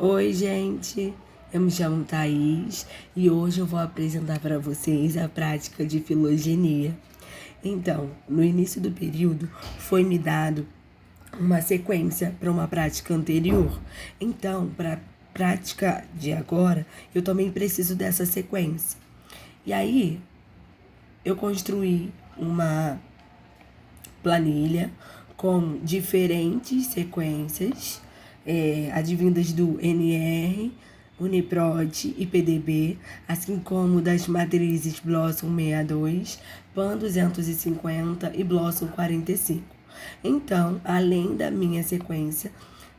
Oi, gente. Eu me chamo Thaís e hoje eu vou apresentar para vocês a prática de filogenia. Então, no início do período, foi-me dado uma sequência para uma prática anterior. Então, para a prática de agora, eu também preciso dessa sequência. E aí, eu construí uma planilha com diferentes sequências advindas do NR, Uniprot e PDB, assim como das matrizes Blossom 62, PAN 250 e Blossom 45. Então, além da minha sequência,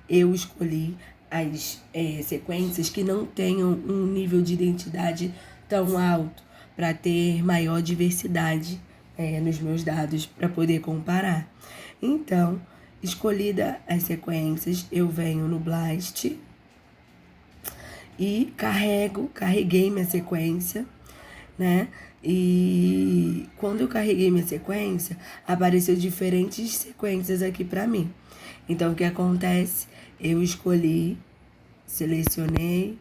eu escolhi as sequências que não tenham um nível de identidade tão alto, para ter maior diversidade nos meus dados para poder comparar. Então, escolhida as sequências, eu venho no Blast e carreguei minha sequência, né? E quando eu carreguei minha sequência, apareceu diferentes sequências aqui para mim. Então, o que acontece? Eu selecionei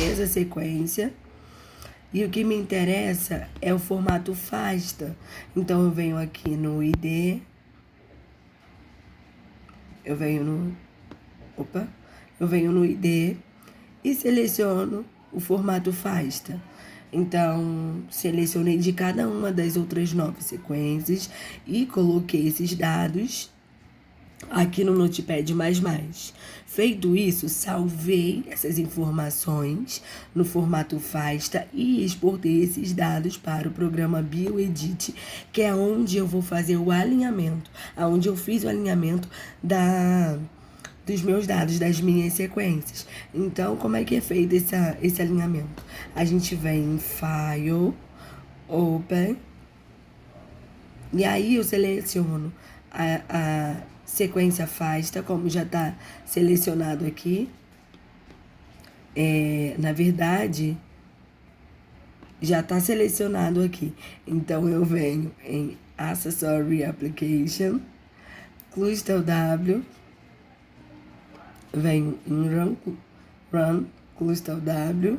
essa sequência e o que me interessa é o formato FASTA. Então, eu venho aqui no ID, eu venho no ID e seleciono o formato FASTA. Então, selecionei de cada uma das outras 9 sequências e coloquei esses dados aqui no Notepad++. Feito isso, salvei essas informações no formato FASTA e exportei esses dados para o programa BioEdit, que é onde eu vou fazer o alinhamento, onde eu fiz o alinhamento dos meus dados, das minhas sequências. Então, como é que é feito esse alinhamento? A gente vem em File, Open, e aí eu seleciono a sequência FASTA, como já está selecionado aqui. Na verdade, já está selecionado aqui. Então, eu venho em Accessory Application, Cluster W, venho em Run Cluster W,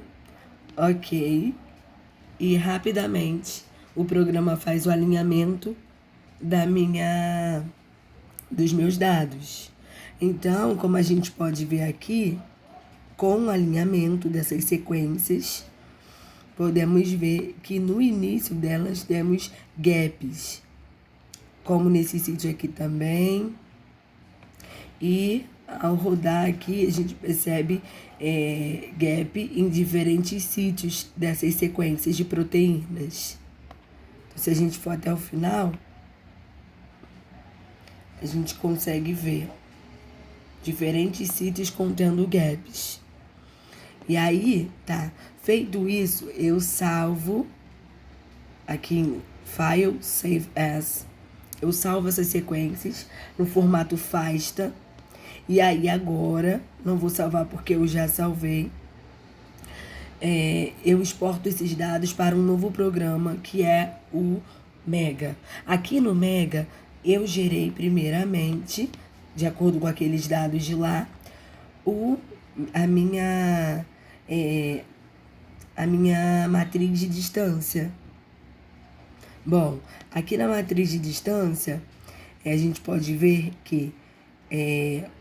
OK, e rapidamente o programa faz o alinhamento dos meus dados. Então, como a gente pode ver aqui, com o alinhamento dessas sequências, podemos ver que no início delas temos gaps, como nesse sítio aqui também. E ao rodar aqui, a gente percebe gap em diferentes sítios dessas sequências de proteínas. Então, se a gente for até o final, a gente consegue ver diferentes sítios contendo gaps. E aí, tá, feito isso, eu salvo aqui em File, Save As. Eu salvo essas sequências no formato FASTA. E aí agora, não vou salvar porque eu já salvei, eu exporto esses dados para um novo programa que é o Mega. Aqui no Mega, eu gerei primeiramente, de acordo com aqueles dados de lá, a minha matriz de distância. Bom, aqui na matriz de distância, a gente pode ver que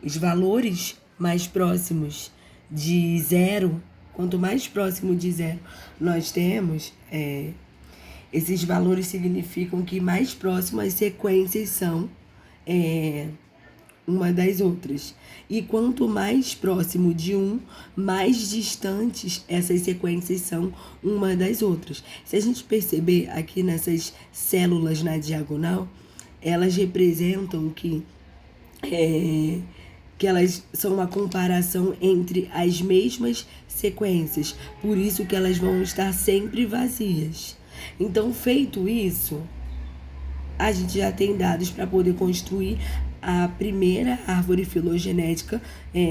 os valores mais próximos de zero, quanto mais próximo de zero nós temos, esses valores significam que mais próximas as sequências são uma das outras. E quanto mais próximo de mais distantes essas sequências são uma das outras. Se a gente perceber aqui nessas células na diagonal, elas representam que elas são uma comparação entre as mesmas sequências. Por isso que elas vão estar sempre vazias. Então, feito isso, a gente já tem dados para poder construir a primeira árvore filogenética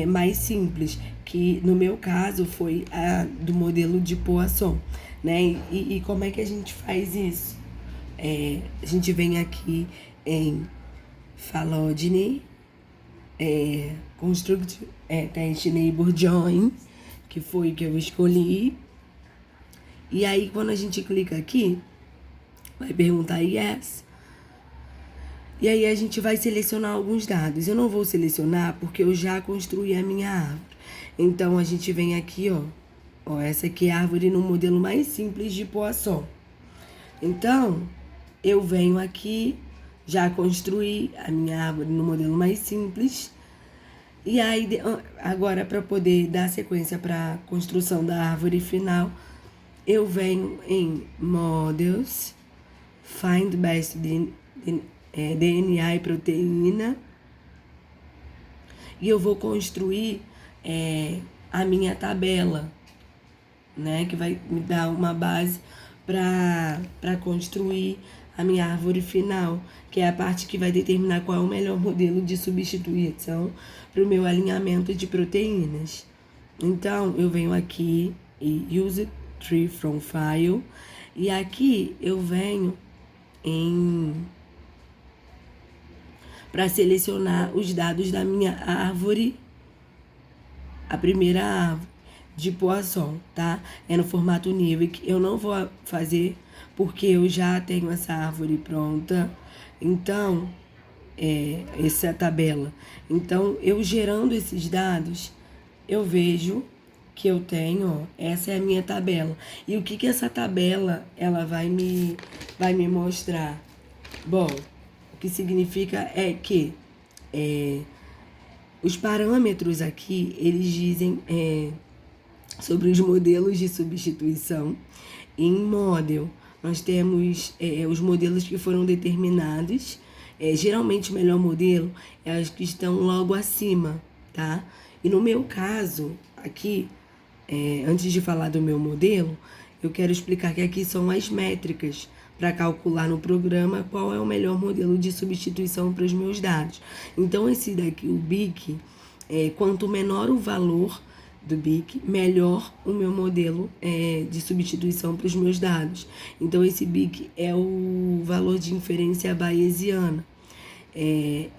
mais simples, que no meu caso foi a do modelo de Poisson, né? E como é que a gente faz isso? A gente vem aqui em phylogeny, construct test neighbor join, que foi que eu escolhi. E aí, quando a gente clica aqui, vai perguntar yes. E aí a gente vai selecionar alguns dados. Eu não vou selecionar porque eu já construí a minha árvore. Então, a gente vem aqui, ó, essa aqui é a árvore no modelo mais simples de Poisson. Então, eu venho aqui, já construí a minha árvore no modelo mais simples. E aí, agora, para poder dar sequência para a construção da árvore final, eu venho em Models, Find Best DNA e Proteína, e eu vou construir a minha tabela, né, que vai me dar uma base para construir a minha árvore final, que é a parte que vai determinar qual é o melhor modelo de substituição para o meu alinhamento de proteínas. Então, eu venho aqui e Use Tree from File, e aqui eu venho para selecionar os dados da minha árvore, a primeira árvore de Poisson, tá? É no formato Newick. Eu não vou fazer porque eu já tenho essa árvore pronta. Então, essa é a tabela. Então, eu gerando esses dados, eu vejo que eu tenho, essa é a minha tabela. E o que essa tabela ela vai me mostrar? Bom, o que significa é que os parâmetros aqui, eles dizem sobre os modelos de substituição. Em model, nós temos os modelos que foram determinados. Geralmente, o melhor modelo é os que estão logo acima, tá? E no meu caso, aqui, antes de falar do meu modelo, eu quero explicar que aqui são as métricas para calcular no programa qual é o melhor modelo de substituição para os meus dados. Então, esse daqui, o BIC, quanto menor o valor do BIC, melhor o meu modelo de substituição para os meus dados. Então, esse BIC é o valor de inferência bayesiana.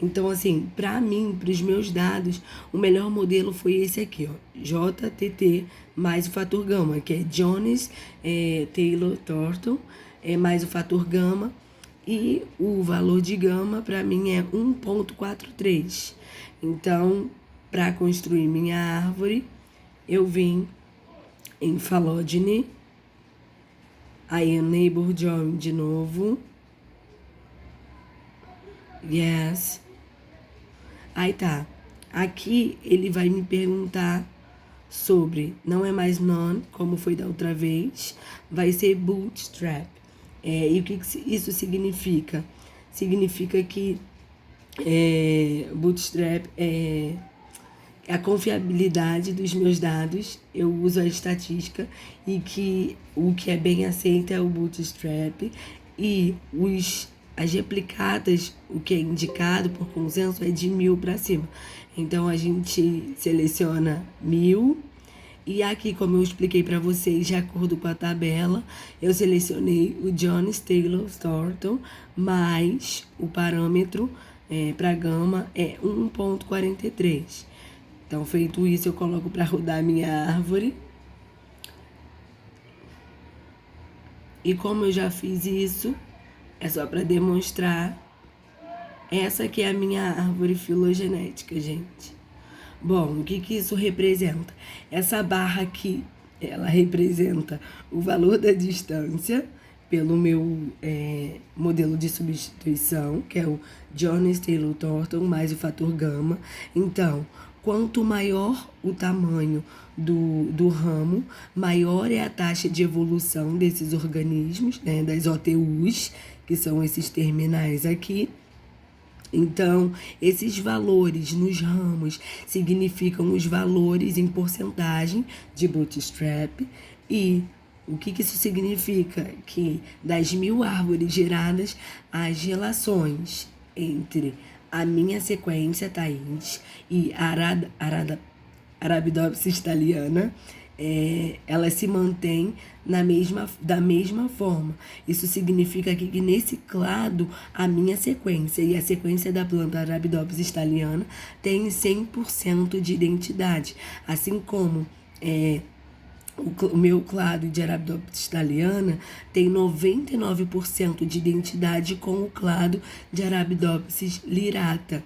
Então, assim, para mim, para os meus dados, o melhor modelo foi esse aqui, ó, JTT mais o fator gama, que é Jones Taylor Thornton, mais o fator gama, e o valor de gama para mim é 1,43. Então, para construir minha árvore, eu vim em phylogeny, aí neighbor join de novo. Yes. Aí tá. Aqui ele vai me perguntar sobre, não é mais none, como foi da outra vez, vai ser bootstrap. E o que isso significa? Significa que bootstrap é a confiabilidade dos meus dados. Eu uso a estatística e que o que é bem aceito é o bootstrap, e as replicadas, o que é indicado por consenso é de 1000 para cima. Então, a gente seleciona 1000. E aqui, como eu expliquei para vocês, de acordo com a tabela, eu selecionei o Jones Taylor Thornton, mais o parâmetro para gama é 1,43. Então, feito isso, eu coloco para rodar a minha árvore. E como eu já fiz isso, é só para demonstrar. Essa aqui é a minha árvore filogenética, gente. Bom, o que isso representa? Essa barra aqui, ela representa o valor da distância pelo meu modelo de substituição, que é o Jones Taylor Thornton mais o fator gama. Então, quanto maior o tamanho do ramo, maior é a taxa de evolução desses organismos, né, das OTUs, que são esses terminais aqui. Então, esses valores nos ramos significam os valores em porcentagem de bootstrap. E o que isso significa? Que das 1000 árvores geradas, as relações entre a minha sequência Thaís e a Arabidopsis thaliana, ela se mantém da mesma forma. Isso significa que nesse clado a minha sequência e a sequência da planta Arabidopsis thaliana tem 100% de identidade, assim como o meu clado de Arabidopsis thaliana tem 99% de identidade com o clado de Arabidopsis lyrata.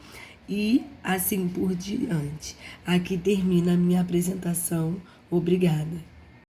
E assim por diante. Aqui termina a minha apresentação. Obrigada.